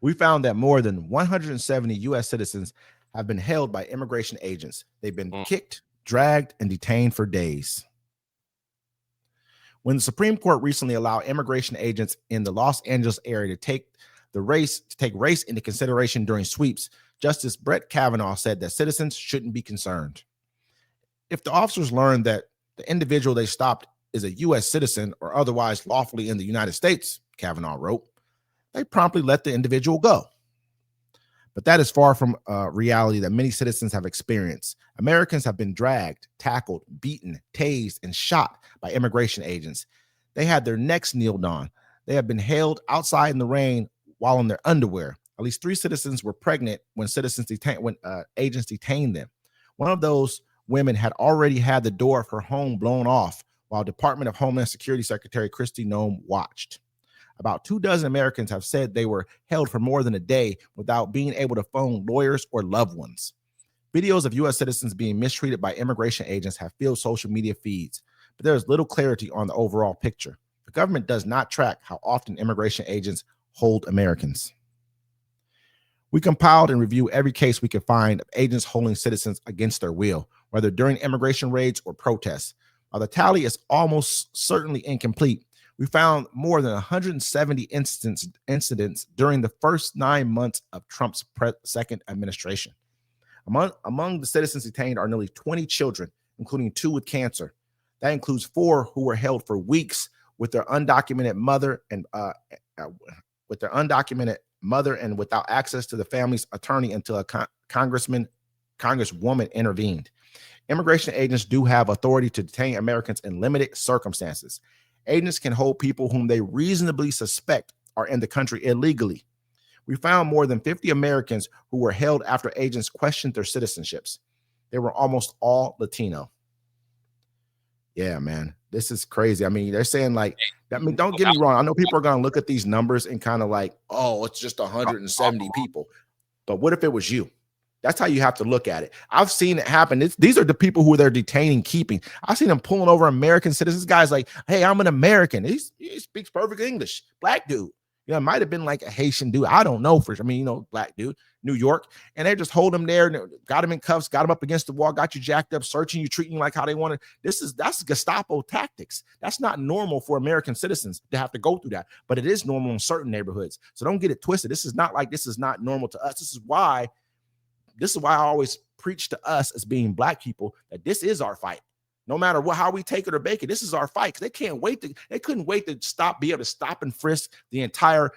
We found that more than 170 U.S. citizens have been held by immigration agents. They've been kicked, dragged, and detained for days. When the Supreme Court recently allowed immigration agents in the Los Angeles area to take race into consideration during sweeps, Justice Brett Kavanaugh said that citizens shouldn't be concerned. If the officers learned that the individual they stopped is a U.S. citizen or otherwise lawfully in the United States, Kavanaugh wrote, they promptly let the individual go. But that is far from reality that many citizens have experienced. Americans have been dragged, tackled, beaten, tased, and shot by immigration agents. They had their necks kneeled on. They have been held outside in the rain while in their underwear. At least 3 citizens were pregnant when agents detained them. One of those women had already had the door of her home blown off while Department of Homeland Security Secretary Kristi Noem watched. About 24 Americans have said they were held for more than a day without being able to phone lawyers or loved ones. Videos of U.S. citizens being mistreated by immigration agents have filled social media feeds, but there is little clarity on the overall picture. The government does not track how often immigration agents hold Americans. We compiled and reviewed every case we could find of agents holding citizens against their will, whether during immigration raids or protests. While the tally is almost certainly incomplete, we found more than 170 incidents during the first 9 months of Trump's second administration. Among the citizens detained are nearly 20 children, including 2 with cancer. That includes 4 who were held for weeks with their undocumented mother and without access to the family's attorney until a congresswoman intervened. Immigration agents do have authority to detain Americans in limited circumstances. Agents can hold people whom they reasonably suspect are in the country illegally. We found more than 50 Americans who were held after agents questioned their citizenships. They were almost all Latino. Yeah, man, this is crazy. I mean, they're saying don't get me wrong. I know people are going to look at these numbers and kind of like, oh, it's just 170 people. But what if it was you? That's how you have to look at it. I've seen it happen. These are the people who they're detaining, keeping. I've seen them pulling over American citizens. Guys like, hey, I'm an American. He speaks perfect English. Black dude. You know, it might have been like a Haitian dude. I don't know black dude, New York. And they just hold him there and got him in cuffs, got him up against the wall, got you jacked up, searching you, treating you like how they wanted. That's Gestapo tactics. That's not normal for American citizens to have to go through that. But it is normal in certain neighborhoods. So don't get it twisted. This is not normal to us. This is why I always preach to us as being black people that this is our fight. No matter how we take it or bake it, this is our fight. Because they couldn't wait to be able to stop and frisk the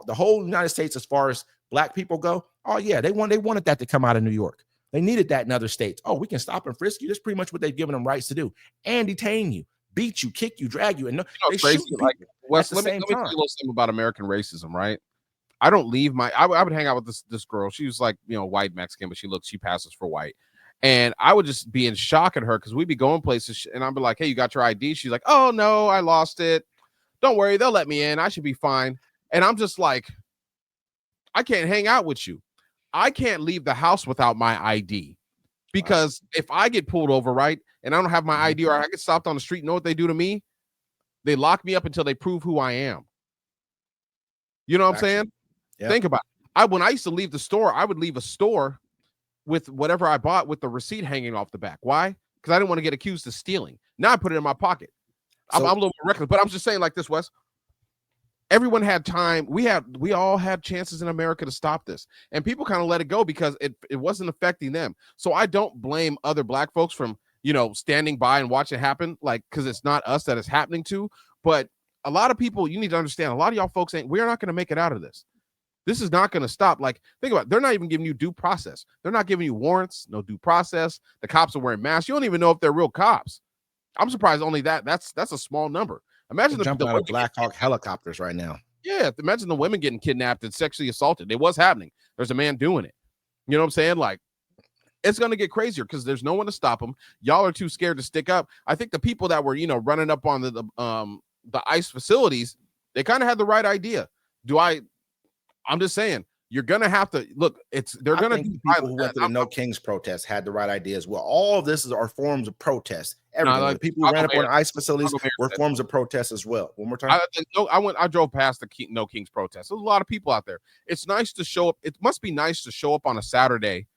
whole United States as far as black people go. Oh yeah, they wanted that to come out of New York. They needed that in other states. Oh, we can stop and frisk you. That's pretty much what they've given them rights to do, and detain you, beat you, kick you, drag you, and they shoot you like Wes, let me tell you a little something about American racism, right? I don't leave I would hang out with this girl. She was like, white Mexican, but she passes for white. And I would just be in shock at her because we'd be going places and I'd be like, hey, you got your ID? She's like, oh no, I lost it. Don't worry, they'll let me in. I should be fine. And I'm just like, I can't hang out with you. I can't leave the house without my ID because if I get pulled over, right, and I don't have my ID or I get stopped on the street, you know what they do to me? They lock me up until they prove who I am. You know what I'm saying? Yep. Think about it. When I used to leave the store, I would leave a store with whatever I bought with the receipt hanging off the back. Why? Because I didn't want to get accused of stealing. Now I put it in my pocket. I'm a little more reckless, but I'm just saying like this, Wes. Everyone had time. We all had chances in America to stop this. And people kind of let it go because it wasn't affecting them. So I don't blame other black folks from, standing by and watch it happen, because it's not us that it's happening to. But a lot of people, you need to understand, a lot of y'all folks we're not going to make it out of this. This is not going to stop. Think about it. They're not even giving you due process. They're not giving you warrants, no due process. The cops are wearing masks. You don't even know if they're real cops. I'm surprised only that's a small number. Imagine jumping out of Black Hawk helicopters right now. Yeah, imagine the women getting kidnapped and sexually assaulted. It was happening. There's a man doing it. You know what I'm saying? It's going to get crazier because there's no one to stop them. Y'all are too scared to stick up. I think the people that were, running up on the ICE facilities, they kind of had the right idea. I'm just saying, You're gonna have to look. They're gonna do people who went to the No Kings protest had the right idea as well. All of this are forms of protest. Everything. The people who ran up on ICE facilities were forms of protest as well. One more time. I drove past the No Kings protest. There's a lot of people out there. It's nice to show up. It must be nice to show up on a Saturday.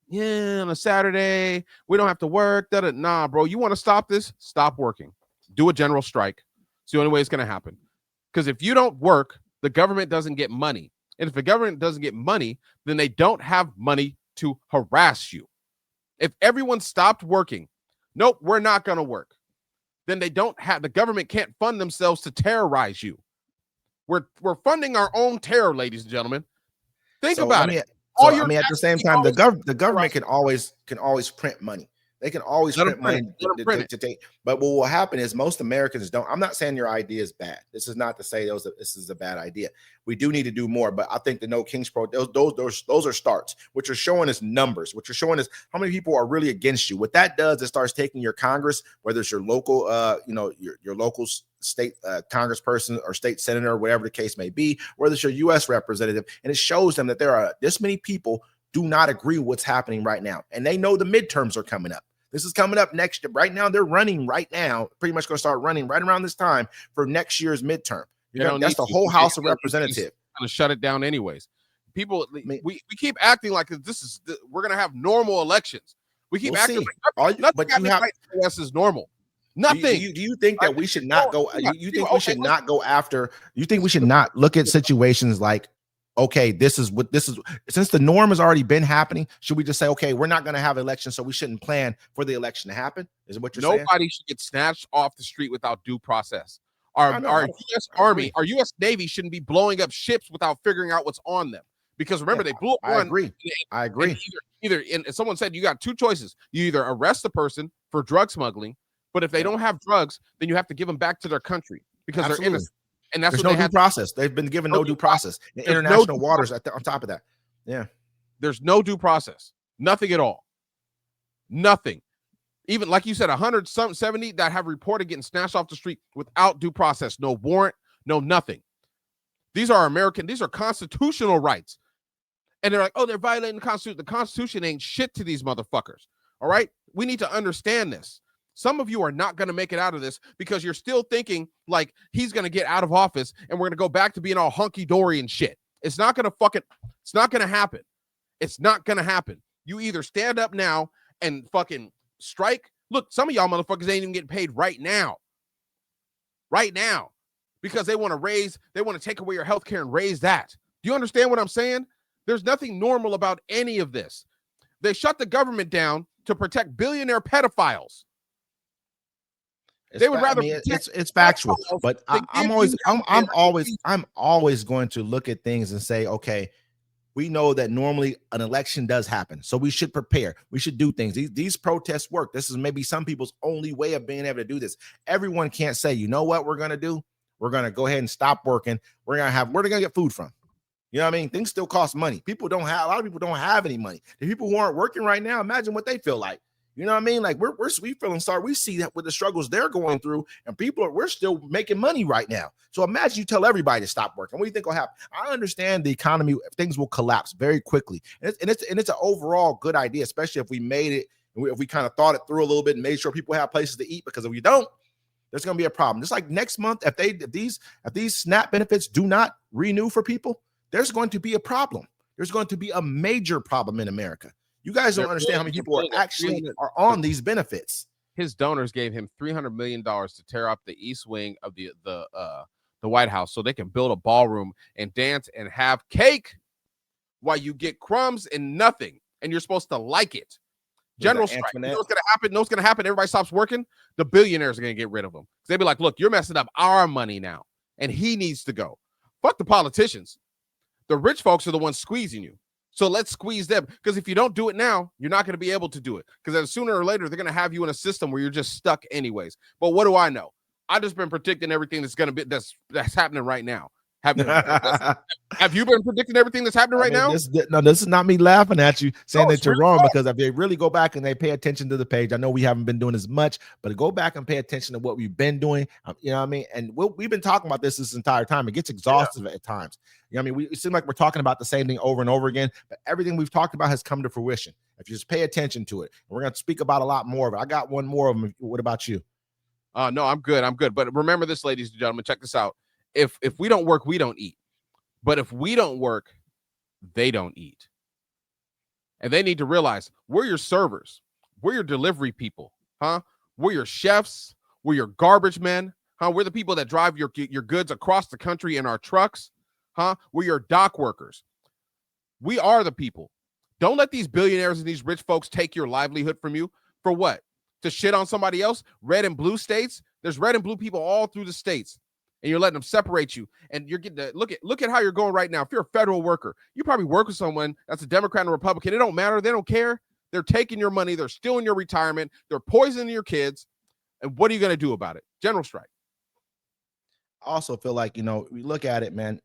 Yeah, on a Saturday, we don't have to work. Nah, bro. You want to stop this? Stop working. Do a general strike. It's the only way it's gonna happen. Because if you don't work, the government doesn't get money. And if the government doesn't get money, then they don't have money to harass you. If everyone stopped working, nope, we're not going to work. Then the government can't fund themselves to terrorize you. We're funding our own terror, ladies and gentlemen. Think about it. At the same time, the government can always print money. They can always print money to take. But what will happen is most Americans don't. I'm not saying your idea is bad. This is not to say this is a bad idea. We do need to do more. But I think the No Kings Pro, those are starts. What you're showing is numbers. What you're showing is how many people are really against you. What that does, it starts taking your Congress, whether it's your local, your local state congressperson or state senator, or whatever the case may be, whether it's your U.S. representative, and it shows them that there are this many people do not agree with what's happening right now, and they know the midterms are coming up. This is coming up next year. Right now, they're running right now, pretty much going to start running right around this time for next year's midterm. That's the whole House of Representatives. Going to shut it down anyways. People, we keep acting like we're going to have normal elections. We keep acting like U.S. is normal. Nothing. Do you think that we should not go? You think we should not go after? You think we should not look at situations like, okay, this is since the norm has already been happening, should we just say, okay, we're not going to have elections, so we shouldn't plan for the election to happen? Is it what you're saying? Nobody should get snatched off the street without due process. Our U.S. Army, our U.S. Navy shouldn't be blowing up ships without figuring out what's on them. Because remember, they blew up one. I agree. And someone said you got two choices. You either arrest the person for drug smuggling, but if they don't have drugs, then you have to give them back to their country because they're innocent. And that's There's no due process. They've been given no due process. The international waters on top of that. Yeah. There's no due process. Nothing at all. Nothing. Even like you said, 170 that have reported getting snatched off the street without due process. No warrant, no nothing. These are constitutional rights. And they're like, oh, they're violating the Constitution. The Constitution ain't shit to these motherfuckers. All right? We need to understand this. Some of you are not going to make it out of this because you're still thinking like he's going to get out of office and we're going to go back to being all hunky-dory and shit. It's not going to happen. It's not going to happen. You either stand up now and fucking strike. Look, some of y'all motherfuckers ain't even getting paid right now. Right now. Because they want to take away your health care and raise that. Do you understand what I'm saying? There's nothing normal about any of this. They shut the government down to protect billionaire pedophiles. They would rather. It's factual, but I'm always going to look at things and say, okay, we know that normally an election does happen, so we should prepare. We should do things. These protests work. This is maybe some people's only way of being able to do this. Everyone can't say, you know what we're going to do? We're going to go ahead and stop working. Where are they going to get food from? You know what I mean? Things still cost money. A lot of people don't have any money. The people who aren't working right now, imagine what they feel like. You know what I mean? Like we feeling sorry. We see that with the struggles they're going through, and we're still making money right now. So imagine you tell everybody to stop working. What do you think will happen? I understand the economy, things will collapse very quickly, and it's an overall good idea, especially if we made it, if we kind of thought it through a little bit and made sure people have places to eat. Because if we don't, there's going to be a problem. Just like next month, if these SNAP benefits do not renew for people, there's going to be a problem. There's going to be a major problem in America. You guys don't understand how many people are on these benefits. His donors gave him $300 million to tear up the east wing of the White House so they can build a ballroom and dance and have cake while you get crumbs and nothing. And you're supposed to like it. General strike. You know what's going to happen? You know what's going to happen? Everybody stops working. The billionaires are going to get rid of them. They'll be like, look, you're messing up our money now. And he needs to go. Fuck the politicians. The rich folks are the ones squeezing you. So let's squeeze them, because if you don't do it now, you're not going to be able to do it, because sooner or later, they're going to have you in a system where you're just stuck anyways. But what do I know? I've just been predicting everything that's going to be that's happening right now. Have you been predicting everything that's happening right now? This is not me laughing at you saying that you're really wrong, wrong. because if they really go back and they pay attention to the page, I know we haven't been doing as much, but go back and pay attention to what we've been doing. You know what I mean? And we've been talking about this entire time. It gets exhaustive at times. You know what I mean? It seems like we're talking about the same thing over and over again, but everything we've talked about has come to fruition. If you just pay attention to it, we're going to speak about a lot more of it. I got one more of them. What about you? No, I'm good. But remember this, ladies and gentlemen, check this out. If we don't work, we don't eat. But if we don't work, they don't eat. And they need to realize we're your servers. We're your delivery people, huh? We're your chefs. We're your garbage men, huh? We're the people that drive your goods across the country in our trucks, huh? We're your dock workers. We are the people. Don't let these billionaires and these rich folks take your livelihood from you. For what? To shit on somebody else? Red and blue states? There's red and blue people all through the states, and you're letting them separate you. And you're getting to look at how you're going right now. If you're a federal worker, you probably work with someone that's a Democrat and a Republican. It don't matter. They don't care. They're taking your money. They're stealing your retirement. They're poisoning your kids. And what are you going to do about it? General strike. I also feel like, we look at it, man,